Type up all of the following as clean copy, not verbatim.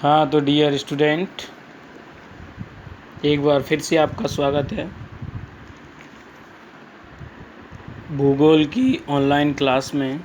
हाँ, तो dear student, एक बार फिर से आपका स्वागत है भूगोल की ऑनलाइन क्लास में।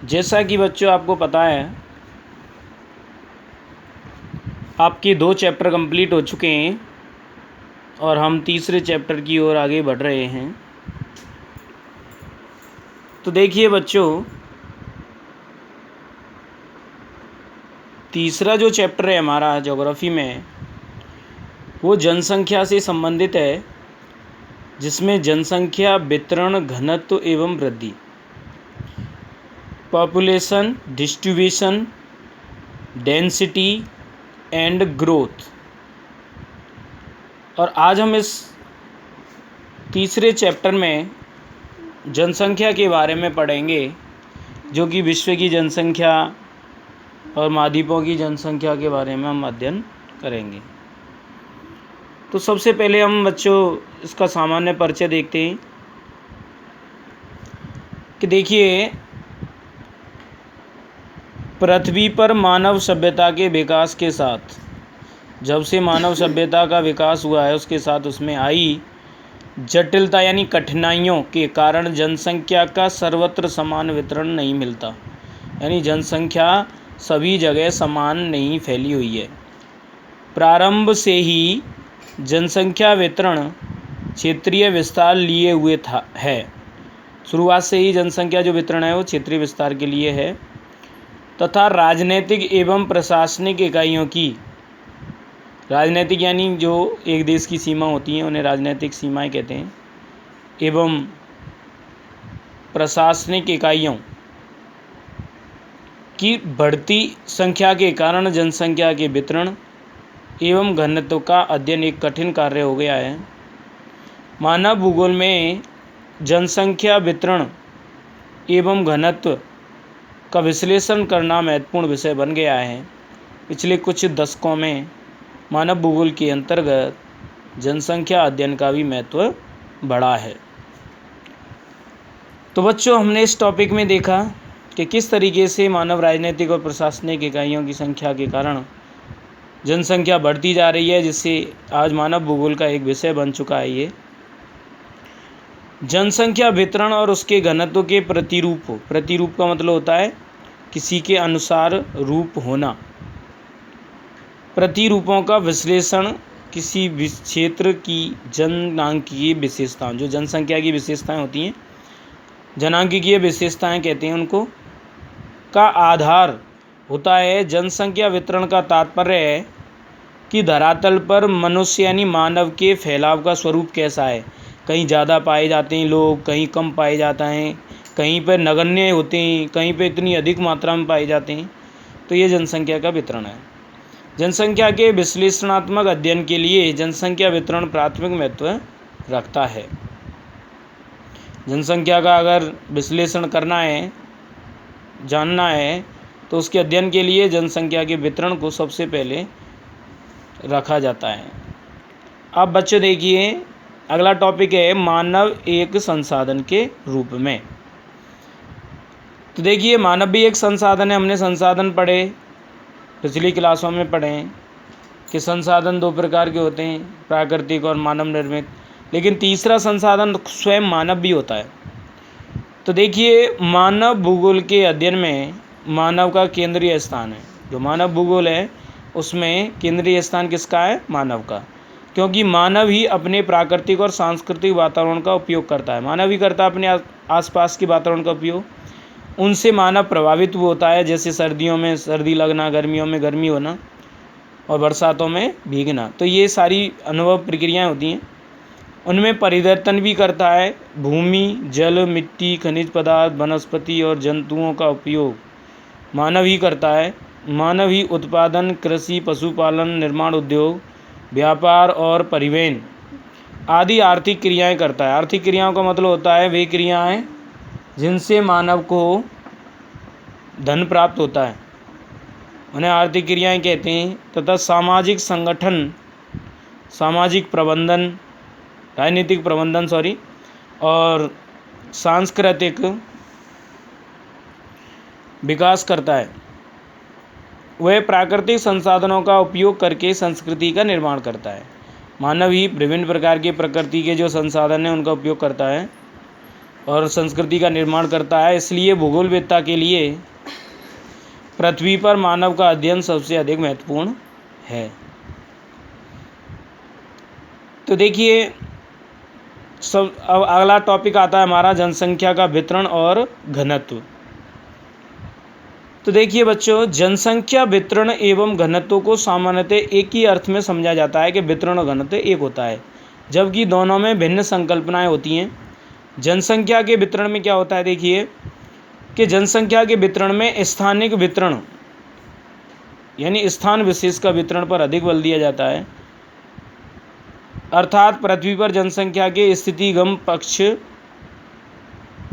जैसा कि बच्चों आपको पता है, आपके 2 चैप्टर कंप्लीट हो चुके हैं और हम तीसरे चैप्टर की ओर आगे बढ़ रहे हैं। तो देखिए बच्चों, तीसरा जो चैप्टर है हमारा ज्योग्राफी में, वो जनसंख्या से संबंधित है, जिसमें जनसंख्या वितरण, घनत्व एवं वृद्धि, population distribution, density and growth. और आज हम इस तीसरे चैप्टर में जनसंख्या के बारे में पढ़ेंगे, जो कि विश्व की जनसंख्या और महाद्वीपों की जनसंख्या के बारे में हम अध्ययन करेंगे। तो सबसे पहले हम बच्चों इसका सामान्य परिचय देखते हैं कि देखिए, पृथ्वी पर मानव सभ्यता के विकास के साथ, जब से मानव सभ्यता का विकास हुआ है, उसके साथ उसमें आई जटिलता यानी कठिनाइयों के कारण जनसंख्या का सर्वत्र समान वितरण नहीं मिलता, यानी जनसंख्या सभी जगह समान नहीं फैली हुई है। प्रारंभ से ही जनसंख्या वितरण क्षेत्रीय विस्तार लिए हुए है। शुरुआत से ही जनसंख्या जो वितरण है वो क्षेत्रीय विस्तार के लिए है, तथा राजनीतिक एवं प्रशासनिक इकाइयों की, राजनीतिक यानी जो एक देश की सीमा होती हैं उन्हें राजनीतिक सीमाएं कहते हैं, एवं प्रशासनिक इकाइयों की बढ़ती संख्या के कारण जनसंख्या के वितरण एवं घनत्व का अध्ययन एक कठिन कार्य हो गया है। मानव भूगोल में जनसंख्या वितरण एवं घनत्व का विश्लेषण करना महत्वपूर्ण विषय बन गया है। पिछले कुछ दशकों में मानव भूगोल के अंतर्गत जनसंख्या अध्ययन का भी महत्व बढ़ा है। तो बच्चों, हमने इस टॉपिक में देखा कि किस तरीके से मानव राजनीतिक और प्रशासनिक इकाइयों की संख्या के कारण जनसंख्या बढ़ती जा रही है, जिससे आज मानव भूगोल का एक विषय बन चुका है। ये जनसंख्या वितरण और उसके घनत्व के प्रतिरूप का मतलब होता है किसी के अनुसार रूप होना। प्रतिरूपों का विश्लेषण किसी क्षेत्र की जनांकीय विशेषताओं, जो जनसंख्या की विशेषताएं होती हैं, जनांकीय विशेषताएं कहते हैं उनको, का आधार होता है। जनसंख्या वितरण का तात्पर्य है कि धरातल पर मनुष्य यानी मानव के फैलाव का स्वरूप कैसा है। कहीं ज़्यादा पाए जाते हैं लोग, कहीं कम पाए जाते हैं, कहीं पर नगण्य होते हैं, कहीं पर इतनी अधिक मात्रा में पाए जाते हैं। तो ये जनसंख्या का वितरण है। जनसंख्या के विश्लेषणात्मक अध्ययन के लिए जनसंख्या वितरण प्राथमिक महत्व रखता है। जनसंख्या का अगर विश्लेषण करना है, जानना है, तो उसके अध्ययन के लिए जनसंख्या के वितरण को सबसे पहले रखा जाता है। अब बच्चों देखिए, अगला टॉपिक है मानव एक संसाधन के रूप में। तो देखिए, मानव भी एक संसाधन है। हमने संसाधन पढ़े, पिछली क्लासों में पढ़े कि संसाधन 2 प्रकार के होते हैं, प्राकृतिक और मानव निर्मित। लेकिन तीसरा संसाधन स्वयं मानव भी होता है। तो देखिए, मानव भूगोल के अध्ययन में मानव का केंद्रीय स्थान है। जो मानव भूगोल है उसमें केंद्रीय स्थान किसका है? मानव का। क्योंकि मानव ही अपने प्राकृतिक और सांस्कृतिक वातावरण का उपयोग करता है। मानव ही करता है अपने आसपास के वातावरण का उपयोग। उनसे मानव प्रभावित होता है, जैसे सर्दियों में सर्दी लगना, गर्मियों में गर्मी होना और बरसातों में भीगना। तो ये सारी अनुभव प्रक्रियाएं होती हैं। उनमें परिवर्तन भी करता है। भूमि, जल, मिट्टी, खनिज पदार्थ, वनस्पति और जंतुओं का उपयोग मानव ही करता है। मानव ही उत्पादन, कृषि, पशुपालन, निर्माण उद्योग, व्यापार और परिवहन आदि आर्थिक क्रियाएं करता है। आर्थिक क्रियाओं का मतलब होता है वे क्रियाएं जिनसे मानव को धन प्राप्त होता है, उन्हें आर्थिक क्रियाएं कहते हैं। तथा सामाजिक संगठन, सामाजिक प्रबंधन, राजनीतिक प्रबंधन और सांस्कृतिक विकास करता है। वह प्राकृतिक संसाधनों का उपयोग करके संस्कृति का निर्माण करता है। मानव ही विभिन्न प्रकार के प्रकृति के जो संसाधन हैं उनका उपयोग करता है और संस्कृति का निर्माण करता है। इसलिए भूगोलवेत्ता के लिए पृथ्वी पर मानव का अध्ययन सबसे अधिक महत्वपूर्ण है। तो देखिए, अब अगला टॉपिक आता है हमारा जनसंख्या का वितरण और घनत्व। तो देखिए बच्चों, जनसंख्या वितरण एवं घनत्व को सामान्यतः एक ही अर्थ में समझा जाता है कि वितरण और घनत्व एक होता है, जबकि दोनों में भिन्न संकल्पनाएं होती हैं। जनसंख्या के वितरण में क्या होता है, देखिए कि जनसंख्या के वितरण में स्थानिक वितरण यानी स्थान विशेष का वितरण पर अधिक बल दिया जाता है। अर्थात पृथ्वी पर जनसंख्या के स्थितिगम पक्ष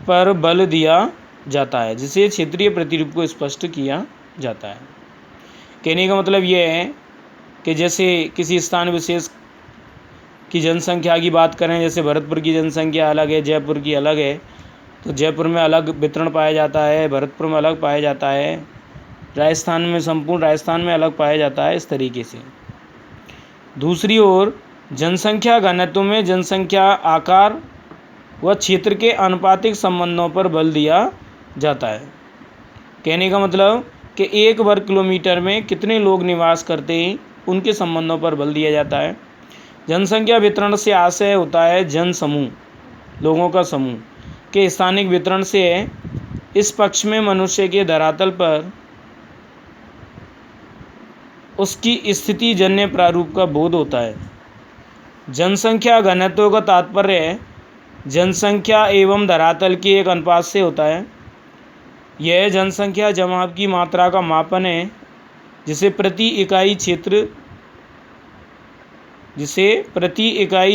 पर बल दिया जाता है, जिसे क्षेत्रीय प्रतिरूप को स्पष्ट किया जाता है। कहने का मतलब यह है कि जैसे किसी स्थान विशेष की जनसंख्या की बात करें, जैसे भरतपुर की जनसंख्या अलग है, जयपुर की अलग है, तो जयपुर में अलग वितरण पाया जाता है, भरतपुर में अलग पाया जाता है, राजस्थान में संपूर्ण राजस्थान में अलग पाया जाता है, इस तरीके से। दूसरी ओर जनसंख्या घनत्व में जनसंख्या आकार व क्षेत्र के आनुपातिक संबंधों पर बल दिया जाता है। कहने का मतलब कि 1 वर्ग किलोमीटर में कितने लोग निवास करते हैं उनके संबंधों पर बल दिया जाता है। जनसंख्या वितरण से आशय होता है जन समूह, लोगों का समूह के स्थानिक वितरण से इस पक्ष में मनुष्य के धरातल पर उसकी स्थिति जन्य प्रारूप का बोध होता है। जनसंख्या घनत्व का तात्पर्य जनसंख्या एवं धरातल के एक अनुपात से होता है। यह जनसंख्या जमाव की मात्रा का मापन है, जिसे प्रति इकाई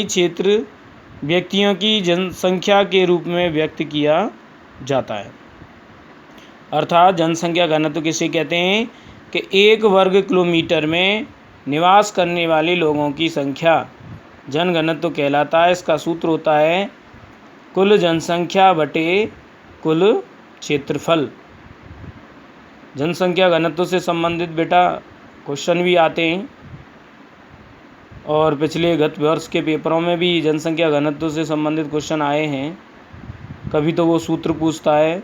क्षेत्र व्यक्तियों की जनसंख्या के रूप में व्यक्त किया जाता है। अर्थात जनसंख्या घनत्व किसे कहते हैं कि 1 वर्ग किलोमीटर में निवास करने वाले लोगों की संख्या जनघनत्व कहलाता है। इसका सूत्र होता है कुल जनसंख्या बटे कुल क्षेत्रफल। जनसंख्या घनत्व से संबंधित बेटा क्वेश्चन भी आते हैं और पिछले गत वर्ष के पेपरों में भी जनसंख्या घनत्व से संबंधित क्वेश्चन आए हैं। कभी तो वो सूत्र पूछता है।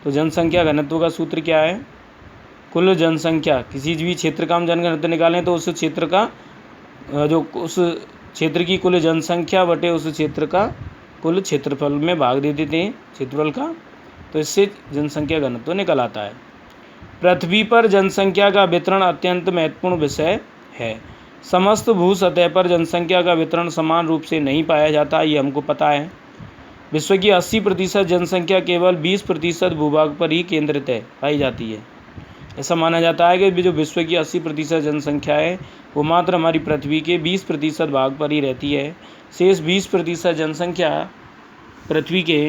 तो जनसंख्या घनत्व का सूत्र क्या है? कुल जनसंख्या, किसी भी क्षेत्र का हम जनघनत्व निकालें तो उस क्षेत्र का जो उस क्षेत्र की कुल जनसंख्या बटे उस क्षेत्र का कुल क्षेत्रफल में भाग दे देते हैं क्षेत्रफल का, तो इससे जनसंख्या घनत्व निकल आता है। पृथ्वी पर जनसंख्या का वितरण अत्यंत महत्वपूर्ण विषय है। समस्त भू सतह पर जनसंख्या का वितरण समान रूप से नहीं पाया जाता, ये हमको पता है। विश्व की 80% जनसंख्या केवल 20% भूभाग पर ही केंद्रित है पाई जाती है। ऐसा माना जाता है कि जो विश्व की 80% जनसंख्या है वो मात्र हमारी पृथ्वी के 20% भाग पर ही रहती है। शेष 20% जनसंख्या पृथ्वी के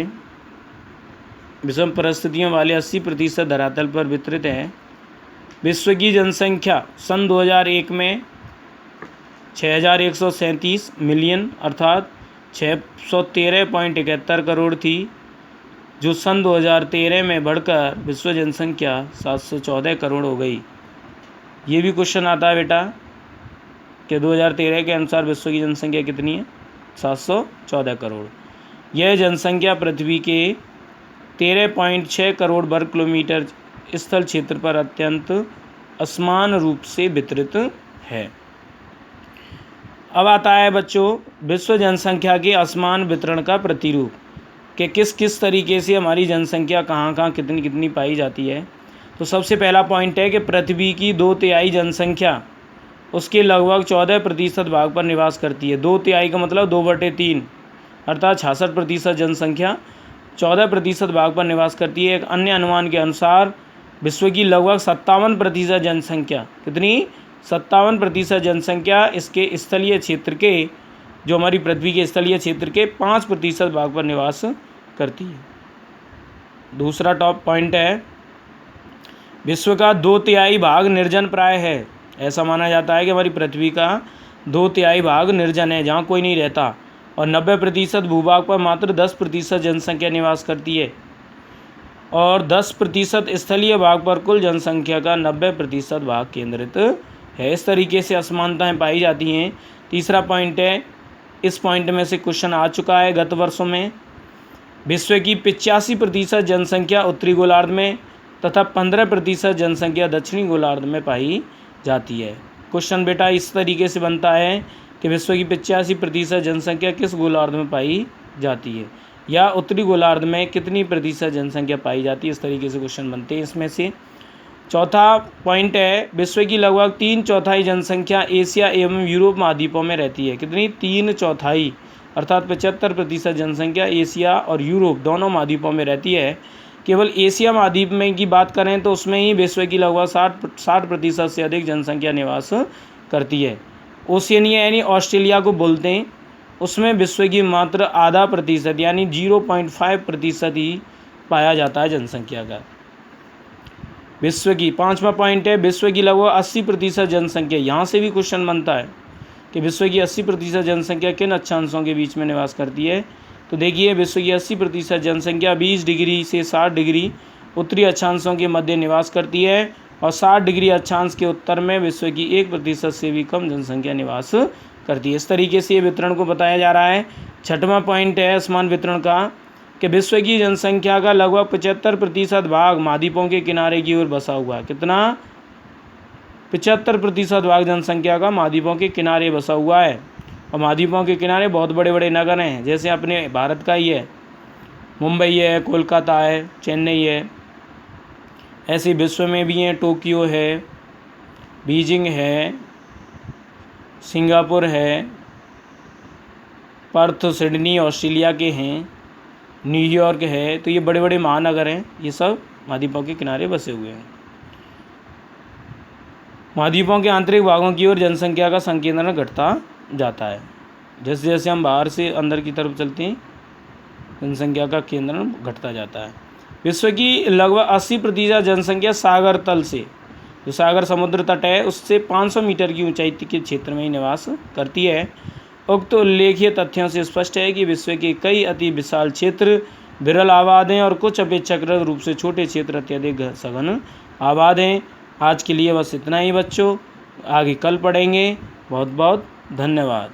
विषम परिस्थितियों वाले 80% धरातल पर वितरित है। विश्व की जनसंख्या सन 2001 में 6137 मिलियन अर्थात 613.71 करोड़ थी, जो सन 2013 में बढ़कर विश्व जनसंख्या 714 करोड़ हो गई। ये भी क्वेश्चन आता है बेटा कि 2013 के अनुसार विश्व की जनसंख्या कितनी है? 714 करोड़। यह जनसंख्या पृथ्वी के 13.6 करोड़ वर्ग किलोमीटर स्थल क्षेत्र पर अत्यंत असमान रूप से वितरित है। अब आता है बच्चों विश्व जनसंख्या के असमान वितरण का प्रतिरूप कि किस किस तरीके से हमारी जनसंख्या कहाँ कहाँ कितनी कितनी पाई जाती है। तो सबसे पहला पॉइंट है कि पृथ्वी की 2/3 जनसंख्या उसके लगभग 14% भाग पर निवास करती है। 2/3 का मतलब 2/3 अर्थात 66% जनसंख्या 14% भाग पर निवास करती है। एक अन्य अनुमान के अनुसार विश्व की लगभग 57% जनसंख्या, कितनी 57% जनसंख्या इसके स्थलीय क्षेत्र के, जो हमारी पृथ्वी के स्थलीय क्षेत्र के 5% भाग पर निवास करती है। दूसरा टॉप पॉइंट है विश्व का 2/3 भाग निर्जन प्राय है। ऐसा माना जाता है कि हमारी पृथ्वी का 2/3 भाग निर्जन है, जहाँ कोई नहीं रहता, और 90% भूभाग पर मात्र 10% जनसंख्या निवास करती है। और 10% स्थलीय भाग पर कुल जनसंख्या का 90% भाग केंद्रित है। इस तरीके से असमानताएं पाई जाती हैं। तीसरा पॉइंट है, इस पॉइंट में से क्वेश्चन आ चुका है गत वर्षों में। विश्व की 85% जनसंख्या उत्तरी गोलार्ध में तथा 15% जनसंख्या दक्षिणी गोलार्ध में पाई जाती है। क्वेश्चन बेटा इस तरीके से बनता है कि विश्व की 85% जनसंख्या किस गोलार्ध में पाई जाती है, या उत्तरी गोलार्ध में कितनी प्रतिशत जनसंख्या पाई जाती है। इस तरीके से क्वेश्चन बनते हैं इसमें से। चौथा पॉइंट है, विश्व की लगभग 3/4 जनसंख्या एशिया एवं यूरोप महाद्वीपों में रहती है। कितनी? 3/4 अर्थात 75% जनसंख्या एशिया और यूरोप दोनों महाद्वीपों में रहती है। केवल एशिया महाद्वीप में की बात करें तो उसमें ही विश्व की लगभग 60% से अधिक जनसंख्या निवास करती है। ओशियनिया यानी ऑस्ट्रेलिया को बोलते हैं, उसमें विश्व की मात्र आधा प्रतिशत यानी 0.5% ही पाया जाता है जनसंख्या का। विश्व की 5वां पॉइंट है, विश्व की लगभग 80% जनसंख्या, यहाँ से भी क्वेश्चन बनता है कि विश्व की 80% जनसंख्या किन अक्षांशों के बीच में निवास करती है। तो देखिए, विश्व की 80% जनसंख्या 20 डिग्री से 60 डिग्री उत्तरी अक्षांशों के मध्य निवास करती है और 60 डिग्री अक्षांश के उत्तर में विश्व की 1% से भी कम जनसंख्या निवास करती है। इस तरीके से ये वितरण को बताया जा रहा है। 6वां पॉइंट है असमान वितरण का, कि विश्व की जनसंख्या का लगभग 75% भाग महाद्वीपों के किनारे की ओर बसा हुआ है। कितना? 75% भाग जनसंख्या का महाद्वीपों के किनारे बसा हुआ है। और महाद्वीपों के किनारे बहुत बड़े बड़े नगर हैं, जैसे अपने भारत का ही है, मुंबई है, कोलकाता है, चेन्नई है। ऐसे विश्व में भी हैं, टोक्यो है, बीजिंग है, सिंगापुर है, पर्थ सिडनी ऑस्ट्रेलिया के हैं, न्यूयॉर्क है। तो ये बड़े बड़े महानगर हैं, ये सब महाद्वीपों के किनारे बसे हुए हैं। महाद्वीपों के आंतरिक भागों की ओर जनसंख्या का संकेंद्रण घटता जाता है। जैसे जैसे हम बाहर से अंदर की तरफ चलते हैं, जनसंख्या का केंद्रण घटता जाता है। विश्व की लगभग 80% जनसंख्या सागर तल से, जो सागर समुद्र तट है उससे 500 मीटर की ऊंचाई के क्षेत्र में ही निवास करती है। उक्त उल्लेखीय तथ्यों से स्पष्ट है कि विश्व के कई अति विशाल क्षेत्र विरल आबाद हैं और कुछ अपेक्षाकृत रूप से छोटे क्षेत्र अत्यधिक सघन आबाद हैं। आज के लिए बस इतना ही बच्चों, आगे कल पढ़ेंगे। बहुत बहुत धन्यवाद।